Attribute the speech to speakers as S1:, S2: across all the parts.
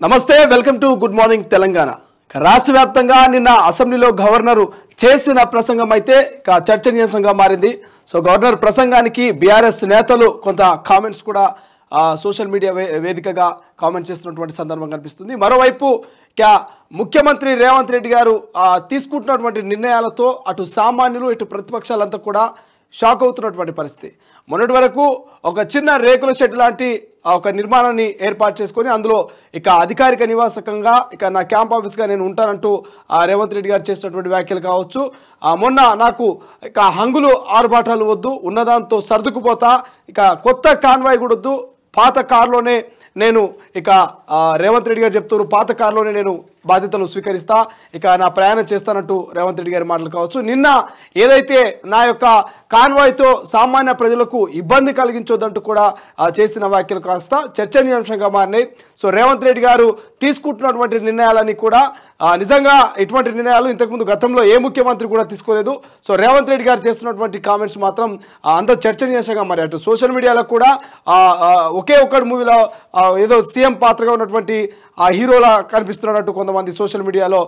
S1: నమస్తే welcome to good morning Telangana. రాష్ట్ర వ్యాప్తంగా నిన్న అసెంబ్లీలో గవర్నర్ చేసిన ప్రసంగం అయితే చర్చనీయాంశంగా మారింది. సో గవర్నర్ ప్రసంగానికి బీఆర్ఎస్ నేతలు కొంత కామెంట్స్ కూడా సోషల్ మీడియా వేదికగా కామెంట్ చేస్తున్నటువంటి సందర్భం కనిపిస్తుంది. మరోవైపు ముఖ్యమంత్రి రేవంత్ రెడ్డి గారు తీసుకుంటున్నటువంటి నిర్ణయాలతో అటు సామాన్యులు ఇటు ప్రతిపక్షాలంతా కూడా షాక్ అవుతున్నటువంటి పరిస్థితి. మొన్నటి వరకు ఒక చిన్న రేకుల షెడ్ లాంటి ఒక నిర్మాణాన్ని ఏర్పాటు చేసుకొని అందులో ఇక అధికారిక నివాసకంగా ఇక నా క్యాంప్ ఆఫీస్గా నేను ఉంటానంటూ రేవంత్ రెడ్డి గారు చేసినటువంటి వ్యాఖ్యలు కావచ్చు. మొన్న నాకు ఇక హంగులు ఆరుబాటాలు వద్దు, ఉన్నదాంతో సర్దుకుపోతా, ఇక కొత్త కాన్వాయ్ కూడా వద్దు, పాత కారులోనే నేను ఇక రేవంత్ రెడ్డి గారు చెప్తారు పాత కారులోనే నేను బాధ్యతలు స్వీకరిస్తా, ఇక నా ప్రయాణం చేస్తానంటూ రేవంత్ రెడ్డి గారి మాటలు కావచ్చు. నిన్న ఏదైతే నా యొక్క కాన్వాయ్తో సామాన్య ప్రజలకు ఇబ్బంది కలిగించొద్దంటూ కూడా చేసిన వ్యాఖ్యలు కాస్త చర్చనీయాంశంగా మారినాయి. సో రేవంత్ రెడ్డి గారు తీసుకుంటున్నటువంటి నిర్ణయాలన్నీ కూడా నిజంగా ఇటువంటి నిర్ణయాలు ఇంతకుముందు గతంలో ఏ ముఖ్యమంత్రి కూడా తీసుకోలేదు. సో రేవంత్ రెడ్డి గారు చేస్తున్నటువంటి కామెంట్స్ మాత్రం అంత చర్చనీయాంశంగా మరి అటు సోషల్ మీడియాలో కూడా ఒకే ఒక్కటి మూవీలో ఏదో సీఎం పాత్రగా ఉన్నటువంటి ఆ హీరోలా కనిపిస్తున్నట్టు కొంతమంది సోషల్ మీడియాలో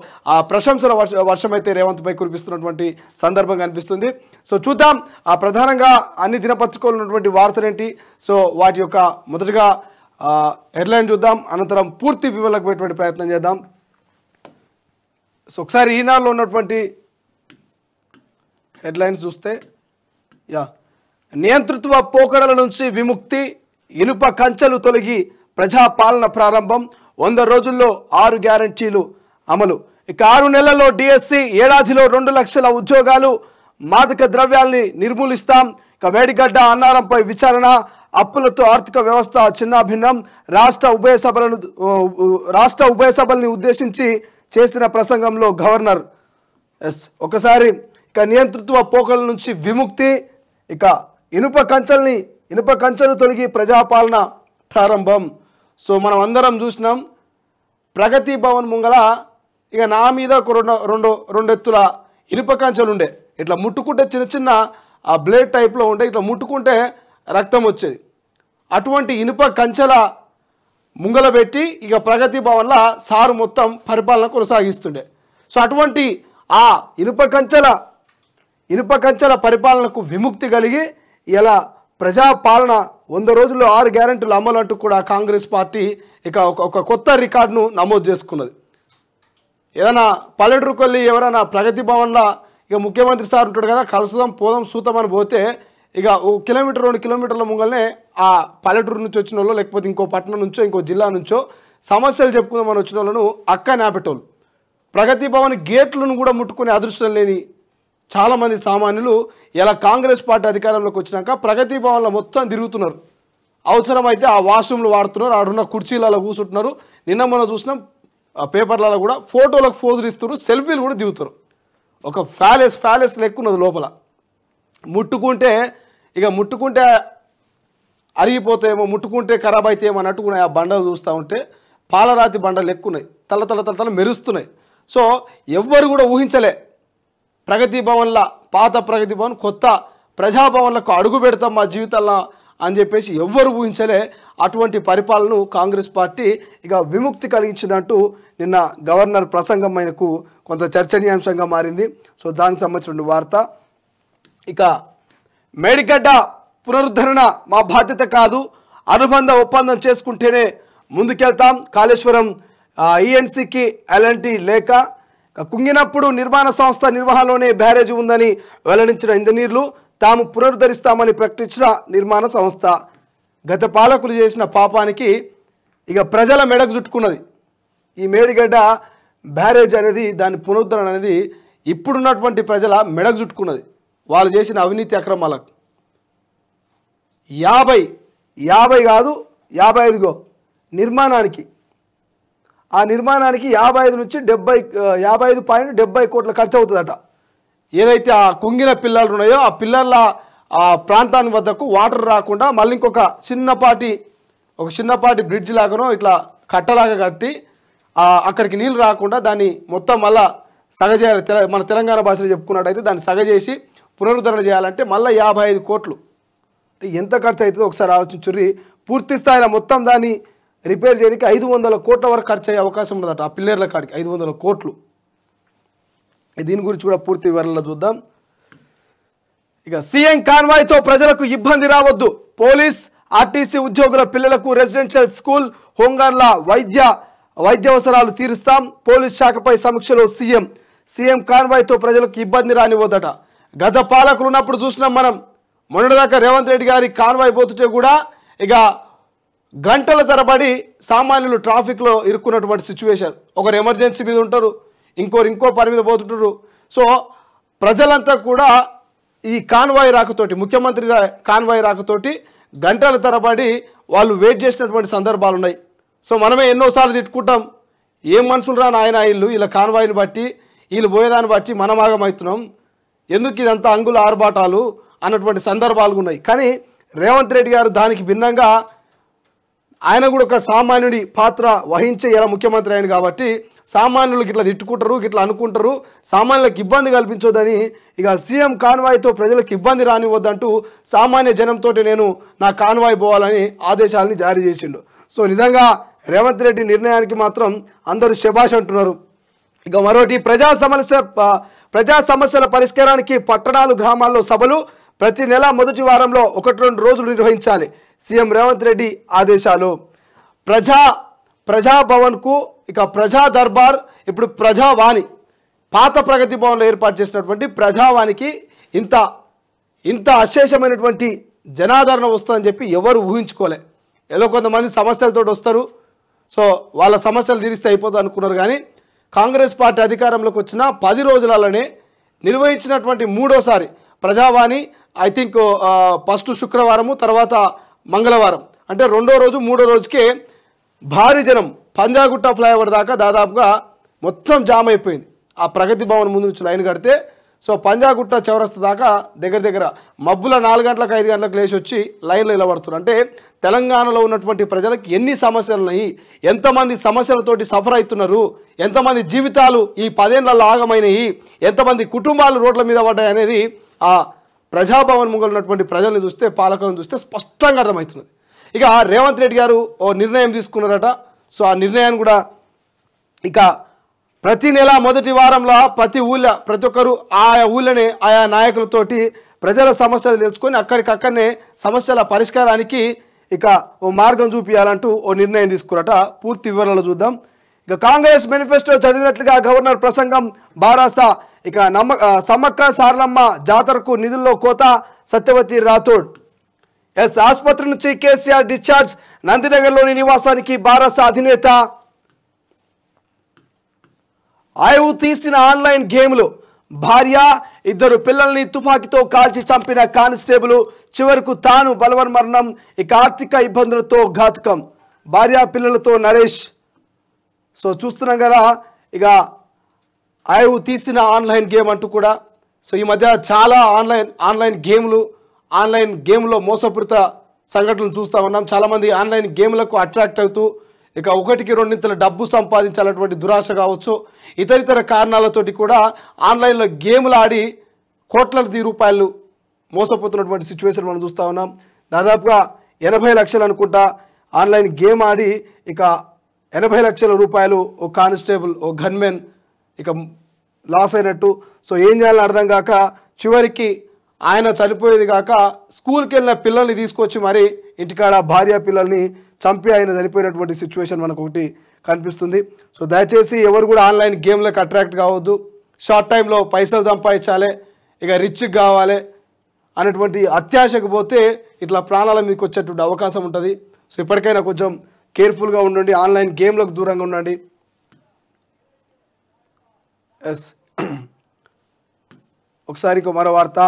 S1: ప్రశంసల వర్షం అయితే రేవంత్ పై కురిపిస్తున్నటువంటి సందర్భం కనిపిస్తుంది. సో చూద్దాం ప్రధానంగా అన్ని దినపత్రికలు ఉన్నటువంటి వార్తలేంటి. సో వాటి యొక్క మొదటగా హెడ్లైన్ చూద్దాం, అనంతరం పూర్తి వివరాలకు పోయేటువంటి ప్రయత్నం చేద్దాం. సో ఒకసారి ఈనాడులో ఉన్నటువంటి హెడ్లైన్స్ చూస్తే నియంతృత్వ పోకడల నుంచి విముక్తి, ఇనుప కంచెలు తొలగి ప్రజాపాలన ప్రారంభం, 100 రోజుల్లో 6 గ్యారంటీలు అమలు, ఇక 6 నెలల్లో డిఎస్సి, ఏడాదిలో 2 లక్షల ఉద్యోగాలు, మాదక ద్రవ్యాల్ని నిర్మూలిస్తాం, ఇక మేడిగడ్డ అన్నారంపై విచారణ, అప్పులతో ఆర్థిక వ్యవస్థ చిన్నాభిన్నం, రాష్ట్ర ఉభయ సభల్ని ఉద్దేశించి చేసిన ప్రసంగంలో గవర్నర్. ఒకసారి ఇక నియంతృత్వ పోకల నుంచి విముక్తి, ఇక ఇనుప కంచెలు తొలగి ప్రజాపాలన ప్రారంభం. సో మనం అందరం చూసినాం ప్రగతి భవన్ ముంగల ఇక నా మీద ఒక రెండు ఎత్తుల ఇనుప కంచెలు ఉండే, ఇట్లా ముట్టుకుంటే చిన్న చిన్న ఆ బ్లేడ్ టైప్లో ఉండే, ఇట్లా ముట్టుకుంటే రక్తం వచ్చేది. అటువంటి ఇనుప కంచెల ముంగల పెట్టి ఇక ప్రగతి భవన్లో సారు మొత్తం పరిపాలన కొనసాగిస్తుండే. సో అటువంటి ఆ ఇనుప కంచెల పరిపాలనకు విముక్తి కలిగి ఇలా ప్రజాపాలన 100 రోజుల్లో 6 గ్యారెంటీలు అమలు అంటూ కూడా కాంగ్రెస్ పార్టీ ఇక ఒక కొత్త రికార్డును నమోదు చేసుకున్నది. ఏదైనా పల్లెటూరుకు వెళ్ళి ఎవరైనా ప్రగతి భవన్లో ఇక ముఖ్యమంత్రి సార్ ఉంటాడు కదా, కలుసుదాం పోదాం సూతమని పోతే ఇక 1 కిలోమీటర్ 2 కిలోమీటర్ల ముంగల్నే ఆ పల్లెటూరు నుంచి వచ్చిన వాళ్ళు లేకపోతే ఇంకో పట్టణం నుంచో ఇంకో జిల్లా నుంచో సమస్యలు చెప్పుకుందామని వచ్చిన వాళ్ళను అక్క నాపెట్టోళ్ళు. ప్రగతి భవన్ గేట్లను కూడా ముట్టుకునే అదృష్టం లేని చాలామంది సామాన్యులు ఇలా కాంగ్రెస్ పార్టీ అధికారంలోకి వచ్చినాక ప్రగతి భవన్లో మొత్తం తిరుగుతున్నారు. అవసరమైతే ఆ వాష్రూమ్లు వాడుతున్నారు, ఆడున్న కుర్చీలలో కూర్చుంటున్నారు. నిన్న మనం చూసినాం పేపర్లలో కూడా ఫోటోలకు ఫోజులు ఇస్తున్నారు, సెల్ఫీలు కూడా దిగుతారు. ఒక ప్యాలెస్ లెక్కున్నది లోపల. ముట్టుకుంటే అరిగిపోతాయేమో, ముట్టుకుంటే ఖరాబ్ అవుతాయేమో అన్నట్టుకున్నాయి. ఆ బండలు చూస్తూ ఉంటే పాలరాతి బండలు ఎక్కున్నాయి, తల మెరుస్తున్నాయి. సో ఎవ్వరు కూడా ఊహించలే ప్రగతి భవన్ల పాత ప్రగతి భవన్ కొత్త ప్రజాభవన్లకు అడుగు పెడతాం మా జీవితాల్లో అని చెప్పేసి ఎవ్వరు ఊహించలే. అటువంటి పరిపాలనను కాంగ్రెస్ పార్టీ ఇక విముక్తి కలిగించిందంటూ నిన్న గవర్నర్ ప్రసంగం ఆయనకు కొంత చర్చనీయాంశంగా మారింది. సో దానికి సంబంధించిన వార్త. ఇక మేడిగడ్డ పునరుద్ధరణ మా బాధ్యత కాదు, అనుబంధ ఒప్పందం చేసుకుంటేనే ముందుకెళ్తాం, కాళేశ్వరం ఈఎన్సీకి ఎలాంటి లేక, కుంగినప్పుడు నిర్మాణ సంస్థ నిర్వహణలోనే బ్యారేజ్ ఉందని వెల్లడించిన ఇంజనీర్లు, తాము పునరుద్ధరిస్తామని ప్రకటించిన నిర్మాణ సంస్థ. గత పాలకులు చేసిన పాపానికి ఇక ప్రజల మెడకు చుట్టుకున్నది ఈ మేడిగడ్డ బ్యారేజ్ అనేది, దాని పునరుద్ధరణ అనేది ఇప్పుడున్నటువంటి ప్రజల మెడకు చుట్టుకున్నది వాళ్ళు చేసిన అవినీతి అక్రమాలకు. 50 కాదు 55 నిర్మాణానికి, ఆ నిర్మాణానికి 55 నుంచి 55.70 కోట్ల ఖర్చు అవుతుందట. ఏదైతే ఆ కుంగిన పిల్లలు ఉన్నాయో ఆ పిల్లల ఆ ప్రాంతాన్ని వద్దకు వాటర్ రాకుండా మళ్ళీ ఇంకొక చిన్నపాటి బ్రిడ్జ్ లాగానో ఇట్లా కట్టలాగా కట్టి అక్కడికి నీళ్ళు రాకుండా దాన్ని మొత్తం మళ్ళా సగజేయాలి. మన తెలంగాణ భాషలో చెప్పుకున్నట్టయితే దాన్ని సగజేసి పునరుద్ధరణ చేయాలంటే మళ్ళీ 55 కోట్లు. ఎంత ఖర్చు అవుతుందో ఒకసారి ఆలోచించుర్రి. పూర్తి స్థాయిలో మొత్తం దాన్ని రిపేర్ చేయడానికి 500 కోట్ల వరకు ఖర్చు అయ్యే అవకాశం ఉన్నదట ఆ పిల్లర్ల కాడికి 500 కోట్లు. దీని గురించి కూడా పూర్తి వివరాలు చూద్దాం. ఇక సీఎం కాన్వాయ్తో ప్రజలకు ఇబ్బంది రావద్దు, పోలీస్ ఆర్టీసీ ఉద్యోగుల పిల్లలకు రెసిడెన్షియల్ స్కూల్ హోంగార్ల వైద్యావసరాలు తీరుస్తాం, పోలీస్ శాఖపై సమీక్షలో సీఎం కాన్వాయ్తో ప్రజలకు ఇబ్బంది రానివ్వద్దట. గత పాలకులు ఉన్నప్పుడు చూసినాం మనం, మొన్నటిదాకా రేవంత్ రెడ్డి గారి కాన్వాయ్ పోతుంటే కూడా ఇక గంటల తరబడి సామాన్యులు ట్రాఫిక్లో ఇరుక్కున్నటువంటి సిచ్యువేషన్. ఒకరు ఎమర్జెన్సీ మీద ఉంటారు, ఇంకో పని మీద పోతుంటారు. సో ప్రజలంతా కూడా ఈ కాన్వాయ్ రాకతోటి, ముఖ్యమంత్రి కాన్వాయ్ రాకతోటి గంటల తరబడి వాళ్ళు వెయిట్ చేసినటువంటి సందర్భాలు ఉన్నాయి. సో మనమే ఎన్నోసార్లు తిట్టుకుంటాం, ఏం మనుషులు రా నాయన వీళ్ళు, వీళ్ళ కాన్వాయ్ని బట్టి వీళ్ళు పోయేదాన్ని బట్టి మనం ఆగమవుతున్నాం, ఎందుకు ఇదంతా అంగుల ఆర్భాటాలు అన్నటువంటి సందర్భాలు ఉన్నాయి. కానీ రేవంత్ రెడ్డి గారు దానికి భిన్నంగా ఆయన కూడా ఒక సామాన్యుడి పాత్ర వహించే ఇలా ముఖ్యమంత్రి అయింది కాబట్టి సామాన్యులకు ఇట్లా తిట్టుకుంటారు, ఇట్లా అనుకుంటారు, సామాన్యులకు ఇబ్బంది కల్పించొద్దని ఇక సీఎం కాన్వాయ్తో ప్రజలకు ఇబ్బంది రానివ్వద్దంటూ సామాన్య జనంతో నేను నా కాన్వాయ్ పోవాలని ఆదేశాలని జారీ చేసిండు. సో నిజంగా రేవంత్ రెడ్డి నిర్ణయానికి మాత్రం అందరూ శభాష్ అంటున్నారు. ఇక మరోటి ప్రజా సమస్యల పరిష్కారానికి పట్టణాలు గ్రామాల్లో సభలు ప్రతి నెల మొదటి వారంలో 1-2 రోజులు నిర్వహించాలి, సీఎం రేవంత్ రెడ్డి ఆదేశాలు. ప్రజాభవన్కు ఇక ప్రజా దర్బార్, ఇప్పుడు ప్రజావాణి, పాత ప్రగతి భవన్లో ఏర్పాటు చేసినటువంటి ప్రజావానికి ఇంత అశేషమైనటువంటి జనాదరణ వస్తుందని చెప్పి ఎవరు ఊహించుకోలే. ఏదో కొంతమంది సమస్యలతో వస్తారు, సో వాళ్ళ సమస్యలు తీరిస్తే అయిపోతుంది అనుకున్నారు. కానీ కాంగ్రెస్ పార్టీ అధికారంలోకి వచ్చిన 10 రోజులలోనే నిర్వహించినటువంటి 3వ ప్రజావాణి, ఐ థింక్ ఫస్ట్ శుక్రవారము, తర్వాత మంగళవారం, అంటే 2వ రోజు 3వ రోజుకే భారీ జనం పంజాగుట్ట ఫ్లైఓవర్ దాకా దాదాపుగా మొత్తం జామ్ అయిపోయింది. ఆ ప్రగతి భవన్ ముందు నుంచి లైన్ కడితే సో పంజాగుట్ట చౌరస్తా దాకా దగ్గర మబ్బుల 4 గంటలకు 5 గంటలకు లేచి వచ్చి లైన్లో నిలబడుతున్నారు. అంటే తెలంగాణలో ఉన్నటువంటి ప్రజలకు ఎన్ని సమస్యలు ఉన్నాయి, ఎంతమంది సమస్యలతోటి సఫర్ అవుతున్నారు, ఎంతమంది జీవితాలు ఈ 10 ఏళ్లలో ఆగమైనవి, ఎంతమంది కుటుంబాలు రోడ్ల మీద పడ్డాయి అనేది ఆ ప్రజాభవన్ ముంగల్ ఉన్నటువంటి ప్రజల్ని చూస్తే, పాలకులను చూస్తే స్పష్టంగా అర్థమవుతున్నది. ఇక రేవంత్ రెడ్డి గారు ఓ నిర్ణయం తీసుకున్నారట. సో ఆ నిర్ణయాన్ని కూడా ఇక ప్రతి నెల మొదటి వారంలో ప్రతి ఒక్కరు ఆయా ఊళ్ళనే ఆయా నాయకులతోటి ప్రజల సమస్యలు తెలుసుకొని అక్కడికక్కడనే సమస్యల పరిష్కారానికి ఇక ఓ మార్గం చూపించాలంటూ ఓ నిర్ణయం తీసుకున్నారట. పూర్తి వివరాలు చూద్దాం. ఇక కాంగ్రెస్ మేనిఫెస్టో చదివినట్లుగా గవర్నర్ ప్రసంగం బారాస. ఇక సమ్మక్క సారలమ్మ జాతరకు నిధుల్లో కోత, సత్యవతి రాథోడ్. ఆసుపత్రి నుంచి కేసీఆర్ డిశ్చార్జ్, నందినగర్లోని నివాసానికి బారాస అధినేత. ఆయువు తీసిన ఆన్లైన్ గేమ్లు, భార్య 2 పిల్లల్ని తుపాకీతో కాల్చి చంపిన కానిస్టేబుల్, చివరకు తాను బలవన్మరణం. ఇక ఆర్థిక ఇబ్బందులతో ఘాతుకం, భార్య పిల్లలతో నరేష్. సో చూస్తున్నాం కదా, ఇక ఆయువు తీసిన ఆన్లైన్ గేమ్ అంటూ కూడా. సో ఈ మధ్య చాలా ఆన్లైన్ గేమ్లో మోసపూరిత సంఘటనలు చూస్తూ ఉన్నాం. చాలామంది ఆన్లైన్ గేమ్లకు అట్రాక్ట్ అవుతూ ఇక 1-2 డబ్బు సంపాదించాలన్నటువంటి దురాశ కావచ్చు, ఇతర కారణాలతోటి కూడా ఆన్లైన్లో గేమ్లు ఆడి కోట్లాది రూపాయలు మోసపోతున్నటువంటి సిచ్యువేషన్ మనం చూస్తూ ఉన్నాం. దాదాపుగా 80 లక్షలు అనుకుంటా ఆన్లైన్ గేమ్ ఆడి ఇక 80 లక్షల రూపాయలు ఓ కానిస్టేబుల్, ఓ గన్మెన్ ఇక లాస్ అయినట్టు. సో ఏం చేయాలని అర్థం కాక చివరికి ఆయన చనిపోయేది కాక స్కూల్కి వెళ్ళిన పిల్లల్ని తీసుకొచ్చి మరి ఇంటికాడ భార్య పిల్లల్ని చంపి ఆయన చనిపోయినటువంటి సిచ్యువేషన్ మనకు ఒకటి కనిపిస్తుంది. సో దయచేసి ఎవరు కూడా ఆన్లైన్ గేమ్లకు అట్రాక్ట్ కావద్దు. షార్ట్ టైంలో పైసలు సంపాదించాలి, ఇక రిచ్ కావాలి అనేటువంటి అత్యాశకు పోతే ఇట్లా ప్రాణాల మీకు వచ్చేటువంటి అవకాశం ఉంటుంది. సో ఇప్పటికైనా కొంచెం కేర్ఫుల్గా ఉండండి, ఆన్లైన్ గేమ్లకు దూరంగా ఉండండి. ఒకసారి మరో వార్త.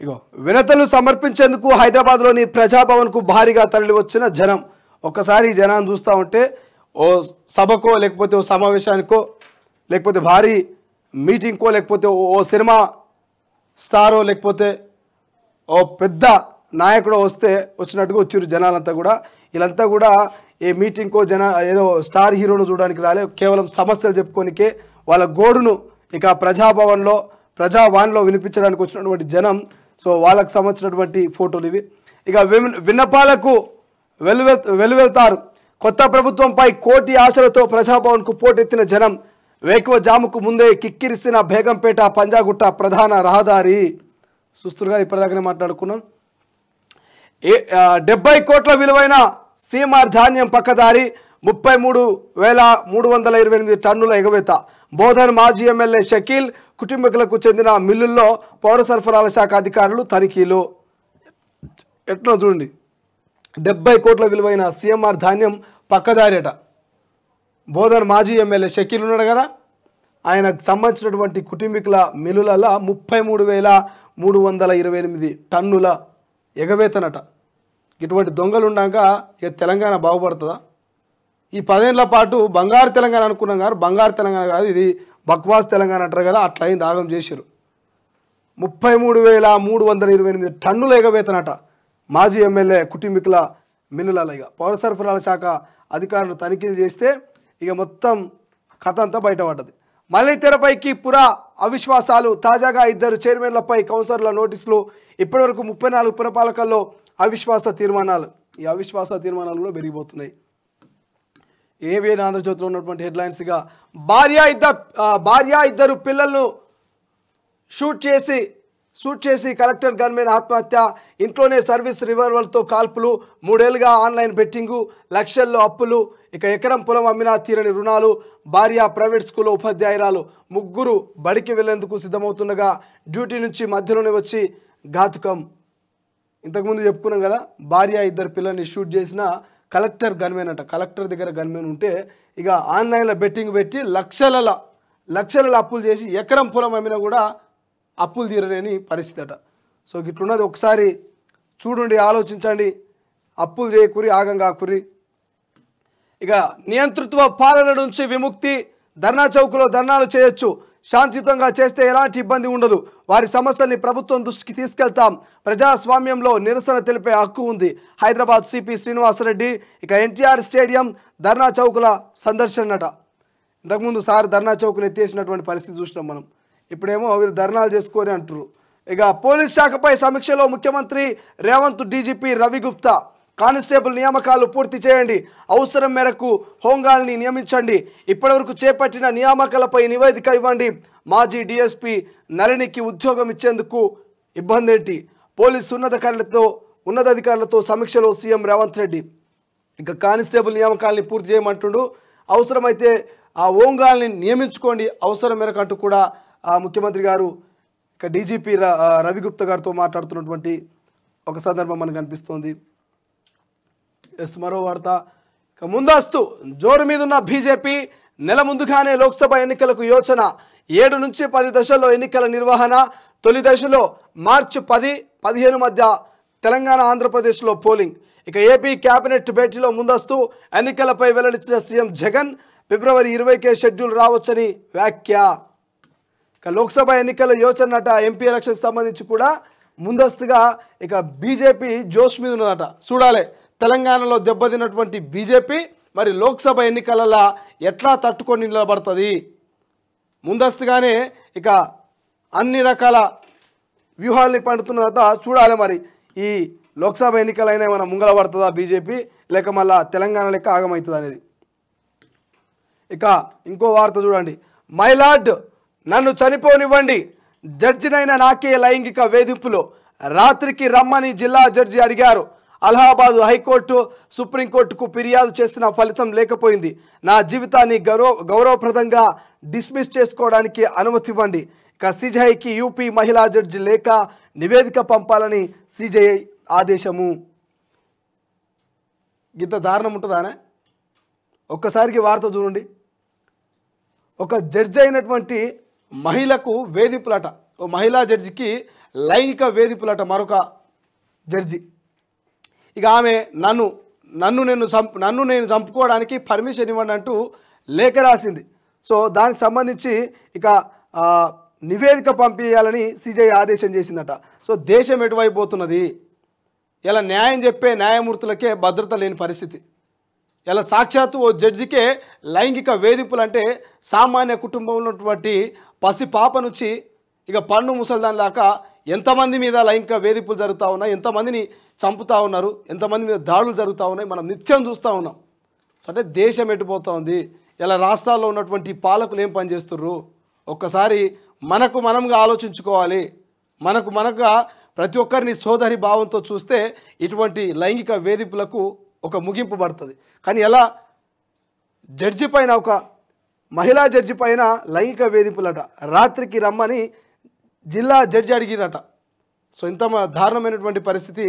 S1: ఇగో వినతులు సమర్పించేందుకు హైదరాబాద్లోని ప్రజాభవన్కు భారీగా తరలి వచ్చిన జనం. ఒక్కసారి జనాన్ని చూస్తూ ఉంటే ఓ సభకో, లేకపోతే ఓ సమావేశానికో, లేకపోతే భారీ మీటింగ్కో, లేకపోతే ఓ సినిమా స్టారో, లేకపోతే ఓ పెద్ద నాయకుడు వచ్చినట్టుగా వచ్చారు జనాలంతా కూడా. వీళ్ళంతా కూడా ఏ మీటింగ్కో ఏదో స్టార్ హీరోను చూడడానికి రాలే, కేవలం సమస్యలు చెప్పుకోనికే వాళ్ళ గోడును ఇక ప్రజావాణిలో వినిపించడానికి వచ్చినటువంటి జనం. సో వాళ్ళకు సంబంధించినటువంటి ఫోటోలు ఇవి. ఇక విన్నపాలకు వెలువెళ్తారు. కొత్త ప్రభుత్వంపై కోటి ఆశలతో ప్రజాభవన్కు పోటెత్తిన జనం. వేకువ జాముకు ముందే కిక్కిరిసిన బేగంపేట పంజాగుట్ట ప్రధాన రహదారి. సుస్తులుగా ఇప్పటిదాకానే మాట్లాడుకున్నాం. 70 కోట్ల విలువైన సీమార్ ధాన్యం పక్కదారి. 33,328 టన్నుల ఎగవేత. బోధన్ మాజీ ఎమ్మెల్యే షకీల్ కుటుంబీకులకు చెందిన మిల్లుల్లో పౌర సరఫరాల శాఖ అధికారులు తనిఖీలు. ఎట్లా చూడండి, 70 కోట్ల విలువైన సీఎంఆర్ ధాన్యం పక్కదారేట. బోధన్ మాజీ ఎమ్మెల్యే షకీల్ ఉన్నాడు కదా, ఆయనకు సంబంధించినటువంటి కుటుంబీకుల మిల్లులలో 33,328 టన్నుల ఎగవేతనట. ఇటువంటి దొంగలు ఉన్నాక ఇక తెలంగాణ బాగుపడుతుందా? ఈ 10 ఏళ్ల పాటు బంగారు తెలంగాణ అనుకున్నాం కానీ బంగారు తెలంగాణ కాదు, ఇది బక్వాస్ తెలంగాణ అంటారు కదా, అట్లా అయింది. ఆగం చేశారు. 33,328 టన్నుల ఎగవేతనట మాజీ ఎమ్మెల్యే కుటుంబీకుల మిల్లులలో. ఇక పౌర సరఫరాల శాఖ అధికారులు తనిఖీలు చేస్తే ఇక మొత్తం కథ అంతా బయటపడ్డది. మళ్ళీ తెరపైకి పురా అవిశ్వాసాలు. తాజాగా 2 చైర్మన్లపై కౌన్సిలర్ల నోటీసులు. ఇప్పటివరకు 34 పురపాలకల్లో అవిశ్వాస తీర్మానాలు. ఈ అవిశ్వాస తీర్మానాలు కూడా పెరిగిపోతున్నాయి. ఏవిఎన్ ఆంధ్రజ్యోతిలో ఉన్నటువంటి హెడ్లైన్స్గా భార్య ఇద్దరు పిల్లలను షూట్ చేసి కలెక్టర్ గన్మెన్ ఆత్మహత్య. ఇంట్లోనే సర్వీస్ రివాల్వర్తో కాల్పులు. 3 ఏళ్లుగా ఆన్లైన్ బెట్టింగు, లక్షల్లో అప్పులు. ఇక ఎకరం పొలం అమ్మినా తీరని రుణాలు. భార్య ప్రైవేట్ స్కూల్లో ఉపాధ్యాయురాలు. ముగ్గురు బడికి వెళ్లేందుకు సిద్ధమవుతుండగా డ్యూటీ నుంచి మధ్యలోనే వచ్చి ఘాతుకం. ఇంతకుముందు చెప్పుకున్నాం కదా, భార్య 2 పిల్లల్ని షూట్ చేసిన కలెక్టర్ గన్మెన్ అంట. కలెక్టర్ దగ్గర గన్మెన్ ఉంటే ఇక ఆన్లైన్లో బెట్టింగ్ పెట్టి లక్షల అప్పులు చేసి ఎకరం పొలం అమ్మినా కూడా అప్పులు తీరలేని పరిస్థితి అట. సో ఇట్లున్నది. ఒకసారి చూడండి, ఆలోచించండి. అప్పులు చేయకురి, ఆగం కాకురి. ఇక నియంతృత్వ పాలన నుంచి విముక్తి. ధర్నా చౌక్లో ధర్నాలు చేయొచ్చు, శాంతియుతంగా చేస్తే ఎలాంటి ఇబ్బంది ఉండదు. వారి సమస్యల్ని ప్రభుత్వం దృష్టికి తీసుకెళ్తాం. ప్రజాస్వామ్యంలో నిరసన తెలిపే హక్కు ఉంది. హైదరాబాద్ సిపి శ్రీనివాసరెడ్డి. ఇక ఎన్టీఆర్ స్టేడియం ధర్నా చౌకుల సందర్శనట. ఇంతకుముందు సార్ ధర్నా చౌకును ఎత్తేసినటువంటి పరిస్థితి చూసినాం మనం. ఇప్పుడేమో వీళ్ళు ధర్నాలు చేసుకొని అంటారు. ఇక పోలీస్ శాఖపై సమీక్షలో ముఖ్యమంత్రి రేవంత్ డీజీపీ రవిగుప్తా. కానిస్టేబుల్ నియామకాలు పూర్తి చేయండి, అవసరం మేరకు హోంగాల్ని నియమించండి, ఇప్పటివరకు చేపట్టిన నియామకాలపై నివేదిక ఇవ్వండి. మాజీ డీఎస్పీ నళినికి ఉద్యోగం ఇచ్చేందుకు ఇబ్బంది ఏంటి? పోలీసు ఉన్నతాధికారులతో సమీక్షలో సీఎం రేవంత్ రెడ్డి. ఇక కానిస్టేబుల్ నియామకాలని పూర్తి చేయమంటుండు, అవసరమైతే ఆ హోంగాల్ని నియమించుకోండి అవసరం మేరకు అంటూ కూడా ఆ ముఖ్యమంత్రి గారు ఇక డీజీపీ రవిగుప్తా గారితో మాట్లాడుతున్నటువంటి ఒక సందర్భం మనకు కనిపిస్తోంది. మరో వార్త. ఇక ముందస్తు జోరు మీదున్న బీజేపీ. నెల ముందుగానే లోక్సభ ఎన్నికలకు యోచన. 7 నుంచి 10 దశల్లో ఎన్నికల నిర్వహణ. తొలి దశలో మార్చి 10-15 మధ్య తెలంగాణ ఆంధ్రప్రదేశ్లో పోలింగ్. ఇక ఏపీ కేబినెట్ భేటీలో ముందస్తు ఎన్నికలపై వెల్లడించిన సీఎం జగన్. ఫిబ్రవరి 20కే షెడ్యూల్ రావచ్చని వ్యాఖ్య. ఇక లోక్సభ ఎన్నికల యోచన అట. ఎంపీ ఎలక్షన్కి సంబంధించి కూడా ముందస్తుగా ఇక బీజేపీ జోష్ మీద ఉన్నదట. చూడాలి తెలంగాణలో దెబ్బతిన్నటువంటి బీజేపీ మరి లోక్సభ ఎన్నికలలో ఎట్లా తట్టుకొని నిలబడుతుంది. ముందస్తుగానే ఇక అన్ని రకాల వ్యూహాల్ని పండుతున్నదట. చూడాలి మరి ఈ లోక్సభ ఎన్నికలైనా ఏమైనా ముంగల పడుతుందా బీజేపీ, లేక మళ్ళా తెలంగాణ లెక్క ఆగమవుతుంది అనేది. ఇక ఇంకో వార్త చూడండి. మైలాడ్ నన్ను చనిపోనివ్వండి, జడ్జినైన నాకే లైంగిక వేధింపులు. రాత్రికి రమ్మని జిల్లా జడ్జి అడిగారు. అలహాబాద్ హైకోర్టు సుప్రీంకోర్టుకు ఫిర్యాదు చేసిన ఫలితం లేకపోయింది. నా జీవితాన్ని గౌరవప్రదంగా డిస్మిస్ చేసుకోవడానికి అనుమతి ఇవ్వండి. ఇక సిజేఐకి యూపీ మహిళా జడ్జి లేఖ నివేదిక పంపాలని సిజేఐ ఆదేశము. ఇంత దారుణం ఉంటుందానే? ఒక్కసారికి వార్త చూడండి. ఒక జడ్జి అయినటువంటి మహిళకు వేధింపులట. ఓ మహిళా జడ్జికి లైంగిక వేధింపులట మరొక జడ్జి. ఇక ఆమె నన్ను నేను చంపుకోవడానికి పర్మిషన్ ఇవ్వండి అంటూ లేఖ రాసింది. సో దానికి సంబంధించి ఇక నివేదిక పంపించాలని సిజేఐ ఆదేశం చేసిందట. సో దేశం ఎటువైపు పోతున్నది? ఇలా న్యాయం చెప్పే న్యాయమూర్తులకే భద్రత లేని పరిస్థితి. ఇలా సాక్షాత్తు ఓ జడ్జికే లైంగిక వేధింపులు అంటే సామాన్య కుటుంబంలో ఉన్నటువంటి పసి పాప నుంచి ఇక పన్ను ముసల్దాన్ దాకా ఎంతమంది మీద లైంగిక వేధింపులు జరుగుతూ ఉన్నాయి, ఎంతమందిని చంపుతూ ఉన్నారు, ఎంతమంది మీద దాడులు జరుగుతూ ఉన్నాయి, మనం నిత్యం చూస్తూ ఉన్నాం. అంటే దేశం ఎటుపోతుంది, ఇలా రాష్ట్రాల్లో ఉన్నటువంటి పాలకులు ఏం పని చేస్తుర్రు, ఒక్కసారి మనముగా ఆలోచించుకోవాలి. మనకుగా ప్రతి ఒక్కరిని సోదరి భావంతో చూస్తే ఇటువంటి లైంగిక వేధింపులకు ఒక ముగింపు పడుతుంది. కానీ ఎలా జడ్జి పైన, ఒక మహిళా జడ్జి పైన లైంగిక వేధింపులట, రాత్రికి రమ్మని జిల్లా జడ్జి అడిగిరట. సో ఇంత దారుణమైనటువంటి పరిస్థితి.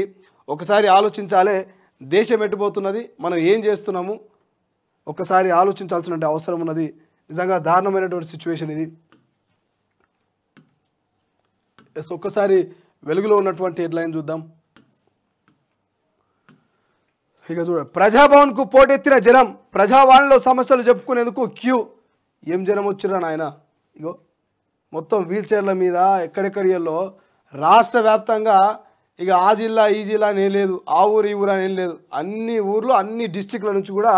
S1: ఒకసారి ఆలోచించాలే, దేశం ఎట్టుపోతున్నది, మనం ఏం చేస్తున్నాము, ఒకసారి ఆలోచించాల్సిన అవసరం ఉన్నది. నిజంగా దారుణమైనటువంటి సిచ్యువేషన్ ఇది. ఒక్కసారి వెలుగులో ఉన్నటువంటి హెడ్లైన్ చూద్దాం. ఇక చూడ, ప్రజాభవన్కు పోటెత్తిన జనం, ప్రజావాణిలో సమస్యలు చెప్పుకునేందుకు క్యూ. ఏం జనం వచ్చిర్రా నాయన, ఇగో మొత్తం వీల్ చైర్ల మీద ఎక్కడెక్కడిలో రాష్ట్ర వ్యాప్తంగా. ఇక ఆ జిల్లా ఈ జిల్లా ఏం లేదు, ఆ ఊరు ఈ ఊరు అని ఏం లేదు, అన్ని ఊర్లు అన్ని డిస్టిక్ల నుంచి కూడా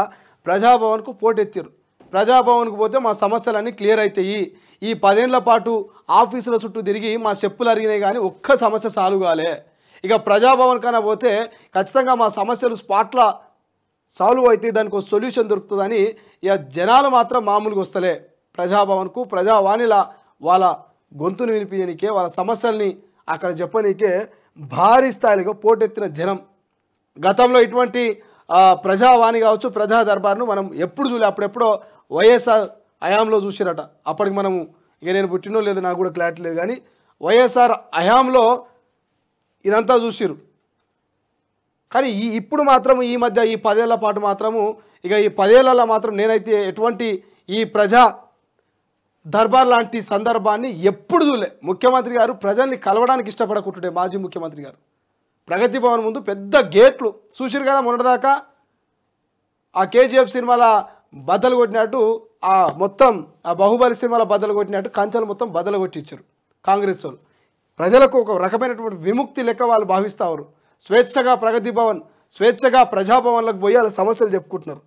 S1: ప్రజాభవన్కు పోటెత్తారు. ప్రజాభవన్కు పోతే మా సమస్యలన్నీ క్లియర్ అవుతాయి, ఈ 10 ఏళ్ల పాటు ఆఫీసుల చుట్టూ తిరిగి మా చెప్పులు అరిగినాయి కానీ ఒక్క సమస్య సాల్వ్ కాలే, ఇక ప్రజాభవన్ కన్నా పోతే ఖచ్చితంగా మా సమస్యలు స్పాట్లో సాల్వ్ అయితే దానికి ఒక సొల్యూషన్ దొరుకుతుందని ఇక జనాలు మాత్రం మామూలుగా వస్తలే ప్రజాభవన్కు. ప్రజావాణిలా వాళ్ళ గొంతును వినిపించనికే, వాళ్ళ సమస్యల్ని అక్కడ చెప్పనీకే భారీ స్థాయిలో పోటెత్తిన జనం. గతంలో ఇటువంటి ప్రజావాణి కావచ్చు, ప్రజా దర్బార్ను మనం ఎప్పుడు చూడలే. అప్పుడెప్పుడో వైఎస్ఆర్ హయాంలో చూసిరట. అప్పటికి మనము, ఇక నేను పుట్టినో లేదు నాకు కూడా క్లారిటీ లేదు, కానీ వైఎస్ఆర్ హయాంలో ఇదంతా చూసిరు. కానీ ఇప్పుడు మాత్రం ఈ మధ్య ఈ 10 ఏళ్ల పాటు మాత్రము, ఇక ఈ 10 ఏళ్లలో మాత్రం నేనైతే ఎటువంటి ఈ ప్రజా దర్బార్ లాంటి సందర్భాన్ని ఎప్పుడు చూడలే. ముఖ్యమంత్రి గారు ప్రజల్ని కలవడానికి ఇష్టపడకుంటుండే మాజీ ముఖ్యమంత్రి గారు ప్రగతి భవన్ ముందు పెద్ద గేట్లు చూసిరు కదా. మొన్నటిదాకా ఆ కేజీఎఫ్ సినిమాల బద్దలు కొట్టినట్టు, ఆ మొత్తం ఆ బాహుబలి సినిమాల బద్దలు కొట్టినట్టు కంచెలు మొత్తం బద్దలు కొట్టించారు కాంగ్రెస్ వాళ్ళు. ప్రజలకు ఒక రకమైనటువంటి విముక్తి లెక్క వాళ్ళు భావిస్తారు. స్వేచ్ఛగా ప్రగతి భవన్, స్వేచ్ఛగా ప్రజాభవన్లకు పోయి వాళ్ళ సమస్యలు చెప్పుకుంటున్నారు.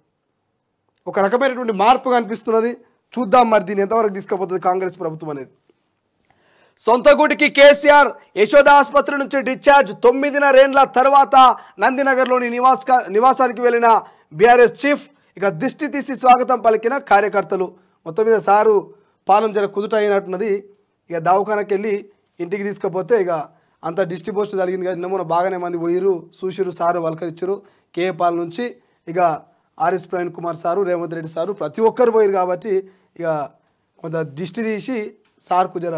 S1: ఒక రకమైనటువంటి మార్పు కనిపిస్తున్నది. చూద్దాం మరి దీన్ని ఎంతవరకు తీసుకుపోతుంది కాంగ్రెస్ ప్రభుత్వం అనేది. సొంత గుడికి కేసీఆర్, యశోద ఆసుపత్రి నుంచి డిశ్చార్జ్. 9.5 ఏళ్ల తర్వాత నందినగర్లోని నివాసానికి వెళ్ళిన బీఆర్ఎస్ చీఫ్. ఇక దిష్టి తీసి స్వాగతం పలికిన కార్యకర్తలు. మొత్తం మీద సారు పానం జర కుదుట అయినట్టున్నది. ఇక దవాఖానకి వెళ్ళి ఇంటికి తీసుకుపోతే ఇక అంత దిష్టి పోస్ట్ జరిగింది కదా. నిన్న బాగానే మంది పోయిరు, చూసిరు, సారు వలకరిచ్చారు. కేఏ పాల్ నుంచి ఇక RS Praveen Kumar sir, Revanth Reddy sir, ప్రతి ఒక్కరు పోయారు. కాబట్టి ఇక కొంత దిష్టి తీసి సార్కు జర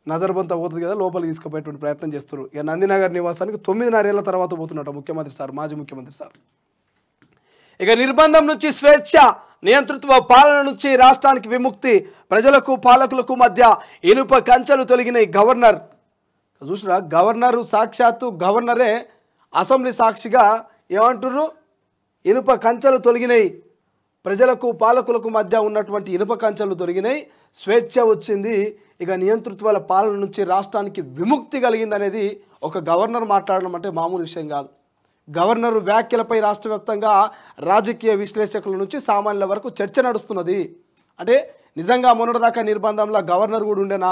S1: నజర్బంతా పోతుంది కదా, లోపలికి తీసుకుపోయేటువంటి ప్రయత్నం చేస్తారు. ఇక నందినగర్ నివాసానికి 9.5 ఏళ్ల తర్వాత పోతున్నట్టు ముఖ్యమంత్రి సార్, మాజీ ముఖ్యమంత్రి సార్. ఇక నిర్బంధం నుంచి స్వేచ్ఛ, నియంతృత్వ పాలన నుంచి రాష్ట్రానికి విముక్తి, ప్రజలకు పాలకులకు మధ్య ఇనుప కంచెలు తొలగినాయి. గవర్నర్ చూసినా, గవర్నరు సాక్షాత్తు గవర్నరే అసెంబ్లీ సాక్షిగా ఏమంటున్నారు, ఇనుప కంచెలు తొలగినాయి, ప్రజలకు పాలకులకు మధ్య ఉన్నటువంటి ఇనుప కంచెలు తొలగినాయి, స్వేచ్ఛ వచ్చింది, ఇక నియంతృత్వాల పాలన నుంచి రాష్ట్రానికి విముక్తి కలిగిందనేది ఒక గవర్నర్ మాట్లాడడం అంటే మామూలు విషయం కాదు. గవర్నర్ వ్యాఖ్యలపై రాష్ట్ర వ్యాప్తంగా రాజకీయ విశ్లేషకుల నుంచి సామాన్యుల వరకు చర్చ నడుస్తున్నది. అంటే నిజంగా మొన్నటిదాకా నిర్బంధంలో గవర్నర్ కూడా ఉండేనా,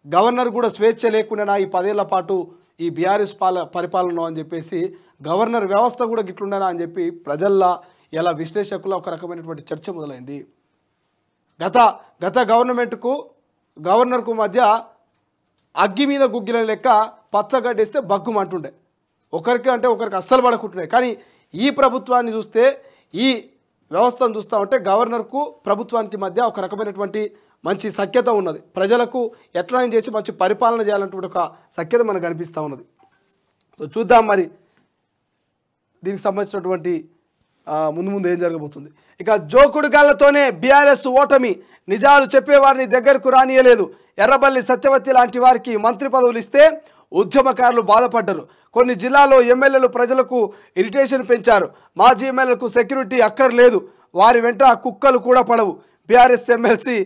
S1: గవర్నర్ కూడా స్వేచ్ఛ లేకుండానా ఈ 10 ఏళ్ల పాటు ఈ బీఆర్ఎస్ పరిపాలన అని చెప్పేసి, గవర్నర్ వ్యవస్థ కూడా గిట్లుండేనా అని చెప్పి ప్రజల్లో ఇలా విశ్లేషకుల ఒక రకమైనటువంటి చర్చ మొదలైంది. గత గవర్నర్కు మధ్య అగ్గి మీద గుగ్గిల లెక్క పచ్చగడ్డేస్తే బగ్గుమంటుండే, ఒకరికి అంటే ఒకరికి అస్సలు పడకుంటుండే. కానీ ఈ ప్రభుత్వాన్ని చూస్తే, ఈ వ్యవస్థను చూస్తూ ఉంటే గవర్నర్కు ప్రభుత్వానికి మధ్య ఒక రకమైనటువంటి మంచి సఖ్యత ఉన్నది. ప్రజలకు ఎట్లా చేసి మంచి పరిపాలన చేయాలన్నటువంటి ఒక సఖ్యత మనకు కనిపిస్తూ ఉన్నది. సో చూద్దాం మరి దీనికి సంబంధించినటువంటి ముందు ఏం జరగబోతుంది. ఇక జోకుడు గాళ్లతోనే బీఆర్ఎస్ ఓటమి, నిజాలు చెప్పేవారిని దగ్గరకు రానియలేదు. ఎర్రబల్లి సత్యవతి లాంటి వారికి మంత్రి పదవులు ఇస్తే ఉద్యమకారులు బాధపడ్డారు. కొన్ని జిల్లాల్లో ఎమ్మెల్యేలు ప్రజలకు ఇరిటేషన్ పెంచారు. మాజీ ఎమ్మెల్యేలకు సెక్యూరిటీ అక్కర్లేదు, వారి వెంట కుక్కలు కూడా పడవు. బీఆర్ఎస్ ఎమ్మెల్సీ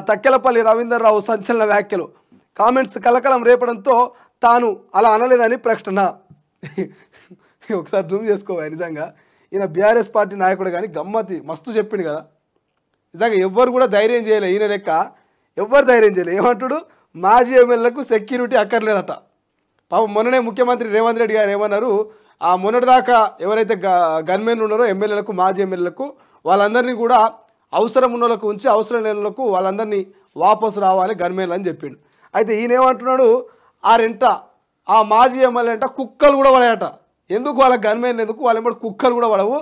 S1: తక్కెలపల్లి రవీందర్రావు సంచలన వ్యాఖ్యలు. కామెంట్స్ కలకలం రేపడంతో తాను అలా అనలేదని ప్రకటన. ఒకసారి జూమ్ చేసుకోవాలి. నిజంగా ఈయన బీఆర్ఎస్ పార్టీ నాయకుడు కానీ గమ్మతి మస్తు చెప్పిండు కదా. నిజంగా ఎవ్వరు కూడా ధైర్యం చేయలే, ఈయన లెక్క ఎవ్వరు ధైర్యం చేయలే. ఏమంటాడు, మాజీ ఎమ్మెల్యేలకు సెక్యూరిటీ అక్కర్లేదట. పాపం మొన్ననే ముఖ్యమంత్రి రేవంత్ రెడ్డి గారు ఏమన్నారు, ఆ మొన్నటిదాకా ఎవరైతే గన్మెన్లు ఉన్నారో ఎమ్మెల్యేలకు, మాజీ ఎమ్మెల్యేలకు వాళ్ళందరినీ కూడా అవసరం ఉన్న వాళ్ళకు ఉంచి అవసరం లేని వాళ్ళకు వాళ్ళందరినీ వాపసు రావాలి గన్మేన్లు అని చెప్పిండు. అయితే ఈయన ఏమంటున్నాడు, ఆ మాజీ ఎమ్మెల్యే అంట కుక్కలు కూడా పడాయట. ఎందుకు వాళ్ళ గన్మేన్లు ఎందుకు, వాళ్ళ కుక్కలు కూడా పడవు.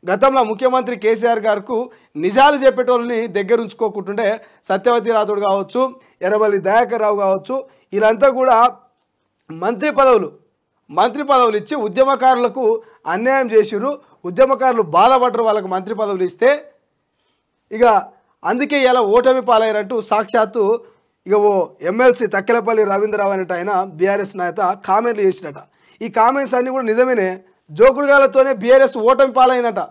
S1: గతంలో ముఖ్యమంత్రి కేసీఆర్ గారికి నిజాలు చెప్పేటోళ్ళని దగ్గర ఉంచుకోకుంటుంటే సత్యవతి రాథోడ్ కావచ్చు, ఎర్రబల్లి దయాకర్ రావు కావచ్చు, వీళ్ళంతా కూడా మంత్రి పదవులు ఇచ్చి ఉద్యమకారులకు అన్యాయం చేసిరు. ఉద్యమకారులు బాధపడ్డరు వాళ్ళకు మంత్రి పదవులు ఇస్తే. ఇక అందుకే ఇలా ఓటమి పాలయ్యారంటూ సాక్షాత్తు ఇక ఓ ఎమ్మెల్సీ తక్కెలపల్లి రవీంద్రరావు అనేట ఆయన బీఆర్ఎస్ నేత కామెంట్లు చేసినట. ఈ కామెంట్స్ అన్నీ కూడా నిజమేనే, జోకుడుగాలతోనే బీఆర్ఎస్ ఓటమి పాలైందట.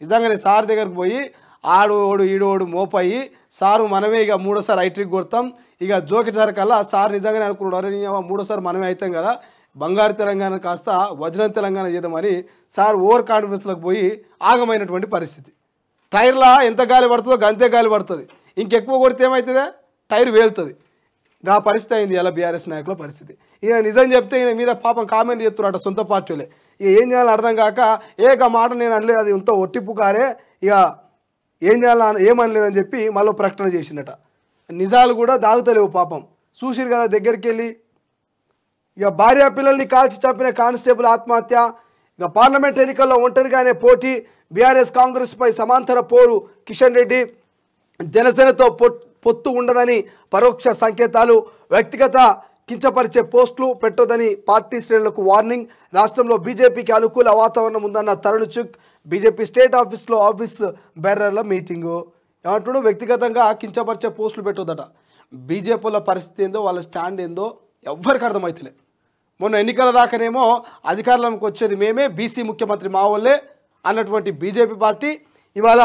S1: నిజంగానే సార్ దగ్గరకు పోయి ఆడోడు ఈడోడు మోపయ్యి సారు మనమే ఇక మూడోసారి ఐట్రిక్ కొడతాం, ఇక జోకిసారి కల్లా సార్ నిజంగానే అనుకున్నాడు, మూడోసారి మనమే అవుతాం కదా, బంగారు తెలంగాణ కాస్త వజ్రం తెలంగాణ చేద్దామని సార్ ఓవర్ కాన్ఫిడెన్స్లోకి పోయి ఆగమైనటువంటి పరిస్థితి. టైర్లా ఎంత గాలి పడుతుందో గంతే గాలి పడుతుంది, ఇంకెక్కువ కొడితే ఏమవుతుందా టైర్ వేలుతుంది. ఆ పరిస్థితి అయింది ఇలా బీఆర్ఎస్ నాయకుల పరిస్థితి. ఇక నిజం చెప్తే ఈయన మీద పాపం కామెంట్ చేస్తున్నారట సొంత పార్టీలే. ఇక ఏం చేయాలో అర్థం కాక మాట నేను అనలేదు, అది ఇంత ఒట్టిపుకారే, ఇక ఏం చేయాలా ఏమనలేదని చెప్పి మళ్ళీ ప్రకటన చేసిందట. నిజాలు కూడా దాగుతలేవు పాపం. చూసిరు కదా దగ్గరికి వెళ్ళి. ఇక భార్య పిల్లల్ని కాల్చి చంపిన కానిస్టేబుల్ ఆత్మహత్య. ఇక పార్లమెంట్ ఎన్నికల్లో ఒంటరిగానే పోటీ, బీఆర్ఎస్ కాంగ్రెస్పై సమాంతర పోరు, కిషన్ రెడ్డి జనసేనతో పొత్తు ఉండదని పరోక్ష సంకేతాలు, వ్యక్తిగత కించపరిచే పోస్టులు పెట్టొద్దని పార్టీ శ్రేణులకు వార్నింగ్, రాష్ట్రంలో బీజేపీకి అనుకూల వాతావరణం ఉందన్న తరుణ్ చుక్, బీజేపీ స్టేట్ ఆఫీస్లో ఆఫీస్ బేరర్ల మీటింగు. ఏమంటున్నాడు, వ్యక్తిగతంగా కించపరిచే పోస్టులు పెట్టొద్దట. బీజేపీల పరిస్థితి ఏందో వాళ్ళ స్టాండ్ ఏందో ఎవ్వరికి అర్థమవుతలే. మొన్న ఎన్నికల దాకానేమో అధికారంలోకి వచ్చేది మేమే, బీసీ ముఖ్యమంత్రి మా వాళ్ళే అన్నటువంటి బీజేపీ పార్టీ ఇవాళ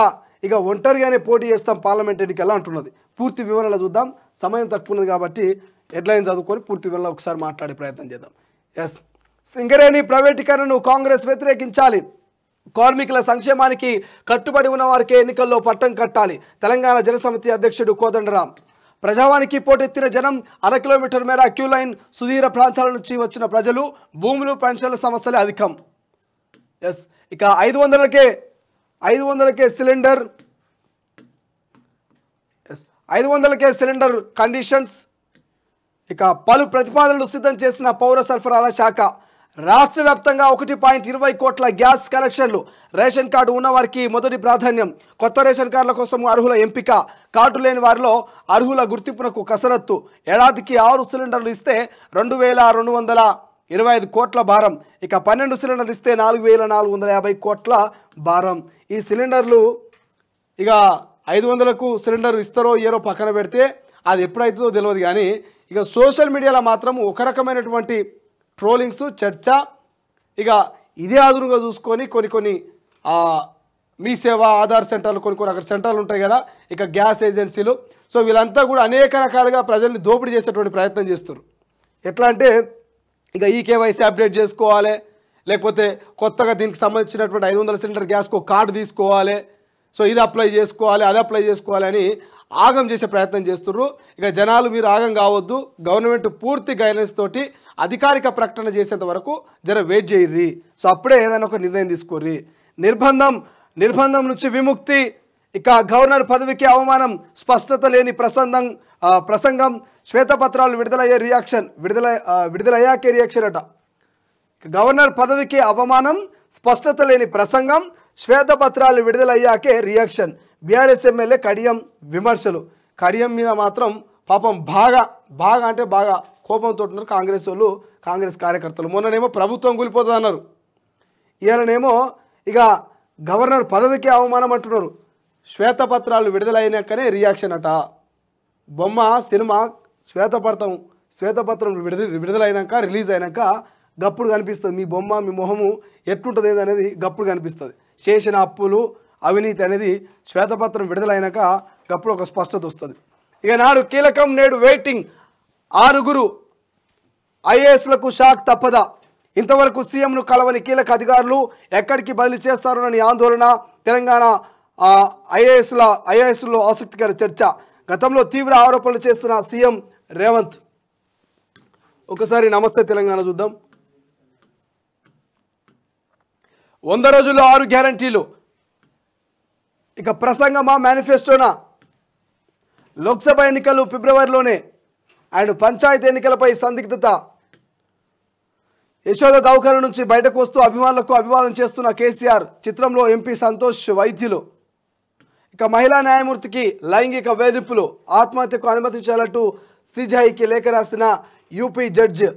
S1: ఇక ఒంటరిగానే పోటీ చేస్తాం పార్లమెంట్ ఎన్నికల్లో అంటున్నది. పూర్తి వివరాలు చూద్దాం, సమయం తక్కువ ఉన్నది కాబట్టి హెడ్లైన్ చదువుకొని పూర్తి వివరాలు ఒకసారి మాట్లాడే ప్రయత్నం చేద్దాం. ఎస్, సింగరేణి ప్రైవేటీకరణను కాంగ్రెస్ వ్యతిరేకించాలి, కార్మికుల సంక్షేమానికి కట్టుబడి ఉన్న వారికి ఎన్నికల్లో పట్టం కట్టాలి, తెలంగాణ జనసమితి అధ్యక్షుడు కోదండరాం. ప్రజావానికి పోటెత్తిన జనం, 1/2 కిలోమీటర్ మేర క్యూ లైన్, సుదూర ప్రాంతాల నుంచి వచ్చిన ప్రజలు, భూములు పెన్షన్ల సమస్యలే అధికం. ఎస్, ఇక 500కే సిలిండర్, 500కే సిలిండర్ కండిషన్స్. ఇక పలు ప్రతిపాదనలు సిద్ధం చేసిన పౌర సరఫరాల శాఖ. రాష్ట్ర వ్యాప్తంగా 1.20 కోట్ల గ్యాస్ కనెక్షన్లు, రేషన్ కార్డు ఉన్నవారికి మొదటి ప్రాధాన్యం, కొత్త రేషన్ కార్డుల కోసం అర్హుల ఎంపిక, కార్డు లేని వారిలో అర్హుల గుర్తింపునకు కసరత్తు. ఏడాదికి 6 సిలిండర్లు ఇస్తే 2,225 కోట్ల భారం, ఇక 12 సిలిండర్లు ఇస్తే 4,450 కోట్ల భారం. ఈ సిలిండర్లు ఇక 500కు సిలిండర్ ఇస్తారో ఇయ్యరో పక్కన పెడితే అది ఎప్పుడైతుందో తెలియదు. కానీ ఇక సోషల్ మీడియాలో మాత్రం ఒక రకమైనటువంటి ట్రోలింగ్స్, చర్చ. ఇక ఇదే ఆధునంగా చూసుకొని కొన్ని మీ సేవ, ఆధార్ సెంటర్లు, కొన్ని అక్కడ సెంటర్లు ఉంటాయి కదా, ఇక గ్యాస్ ఏజెన్సీలు. సో వీళ్ళంతా కూడా అనేక రకాలుగా ప్రజల్ని దోపిడీ చేసేటువంటి ప్రయత్నం చేస్తారు. ఎట్లా అంటే ఇక ఈ కేవైసీ అప్డేట్ చేసుకోవాలి, లేకపోతే కొత్తగా దీనికి సంబంధించినటువంటి 500 సిలిండర్ గ్యాస్కు కార్డు తీసుకోవాలి, సో ఇది అప్లై చేసుకోవాలి, అది అప్లై చేసుకోవాలి అని ఆగం చేసే ప్రయత్నం చేస్తున్నారు. ఇక జనాలు మీరు ఆగం కావద్దు, గవర్నమెంట్ పూర్తి గైడెన్స్ తోటి అధికారిక ప్రకటన చేసేంత వరకు జర వెయిట్ చేయర్రి. సో అప్పుడే ఏదైనా ఒక నిర్ణయం తీసుకోర్రి. నిర్బంధం నుంచి విముక్తి. ఇక గవర్నర్ పదవికి అవమానం, స్పష్టత లేని ప్రసంగం, శ్వేతపత్రాలు విడుదలయ్యాకే రియాక్షన్ అట. గవర్నర్ పదవికి అవమానం, స్పష్టత లేని ప్రసంగం, శ్వేతపత్రాలు విడుదలయ్యాకే రియాక్షన్. బీఆర్ఎస్ ఎమ్మెల్యే కడియం విమర్శలు. కడియం మీద మాత్రం పాపం బాగా అంటే బాగా కోపంతో ఉన్నారు కాంగ్రెస్ వాళ్ళు, కాంగ్రెస్ కార్యకర్తలు. మొన్ననేమో ప్రభుత్వం కూలిపోతుంది అన్నారు, ఇవాళనేమో ఇక గవర్నర్ పదవికి అవమానం అంటున్నారు. శ్వేతపత్రాలు విడుదలైనాకనే రియాక్షన్ అట. బొమ్మ సినిమా శ్వేతపత్రం విడుదలైనాక, రిలీజ్ అయినాక గప్పుడు కనిపిస్తుంది మీ బొమ్మ, మీ మొహము ఎట్లుంటుంది అనేది గప్పుడు కనిపిస్తుంది. చేసిన అప్పులు, అవినీతి అనేది శ్వేతపత్రం విడుదలైనాక గప్పుడు ఒక స్పష్టత వస్తుంది. ఇక నాడు కీలకం, నేడు వెయిటింగ్. 6 ఐఏఎస్లకు షాక్ తప్పదా? ఇంతవరకు సీఎంను కలవని కీలక అధికారులు ఎక్కడికి బదిలీ చేస్తారోనని ఆందోళన. తెలంగాణ ఐఏఎస్లో ఆసక్తికర చర్చ. గతంలో తీవ్ర ఆరోపణలు చేస్తున్న సీఎం రేవంత్. ఒకసారి నమస్తే తెలంగాణ చూద్దాం. 100 రోజుల్లో 6 గ్యారంటీలు. ఇక ప్రసంగమా మేనిఫెస్టోనా? లోక్సభ ఎన్నికలు ఫిబ్రవరిలోనే అండ్ పంచాయతీ ఎన్నికలపై సందిగ్ధత. యశోద దవాఖాన నుంచి బయటకు వస్తూ అభిమానులకు అభివాదం చేస్తున్న కేసీఆర్. చిత్రంలో ఎంపీ సంతోష్ వైద్యులు. ఇక మహిళా న్యాయమూర్తికి లైంగిక వేధింపులు, ఆత్మహత్యకు అనుమతించాలంటూ సిజైకి లేఖ రాసిన యూపీ జడ్జ్.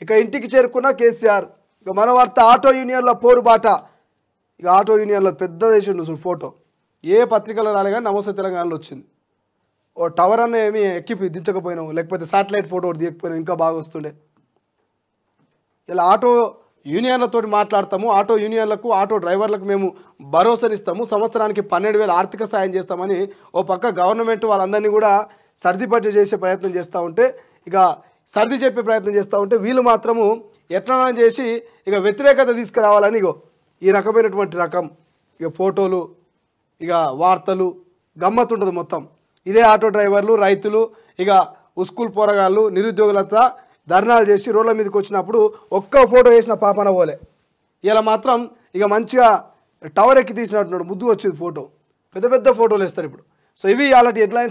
S1: ఇక ఇంటికి చేరుకున్న కేసీఆర్. ఇక మరో వార్త, ఆటో యూనియన్ల పోరుబాట. ఇక ఆటో యూనియన్ల పెద్ద దేశం ఫోటో ఏ పత్రికలో రాలే కానీ నమస్తే తెలంగాణలో వచ్చింది. ఓ టవర్ అన్న ఏమి ఎక్కి దించకపోయినాం, లేకపోతే శాటిలైట్ ఫోటో ఒకటి దిగకపోయినాం, ఇంకా బాగా వస్తుండే. ఇలా ఆటో యూనియన్లతో మాట్లాడతాము, ఆటో యూనియన్లకు ఆటో డ్రైవర్లకు మేము భరోసానిస్తాము, సంవత్సరానికి 12,000 ఆర్థిక సాయం చేస్తామని ఓ పక్క గవర్నమెంట్ వాళ్ళందరినీ కూడా సర్దిపట్టి చేసే ప్రయత్నం చేస్తూ ఉంటే, ఇక సర్ది చెప్పే ప్రయత్నం చేస్తూ ఉంటే వీళ్ళు మాత్రము ఎట్లా చేసి ఇక వ్యతిరేకత తీసుకురావాలని ఇగో ఈ రకమైనటువంటి రకం ఇక ఫోటోలు, ఇక వార్తలు గమ్మత్తుంటుంది మొత్తం. ఇదే ఆటో డ్రైవర్లు, రైతులు, ఇక స్కూల్ పోరగాళ్ళు, నిరుద్యోగులంతా ధర్నాలు చేసి రోడ్ల మీదకి వచ్చినప్పుడు ఒక్క ఫోటో వేసిన పాపన పోలే. ఇలా మాత్రం ఇక మంచిగా టవర్ ఎక్కి తీసినట్టున్నాడు, ముద్దు వచ్చింది ఫోటో. పెద్ద పెద్ద ఫోటోలు వేస్తారు ఇప్పుడు. సో ఇవి అలాంటి హెడ్లైన్స్.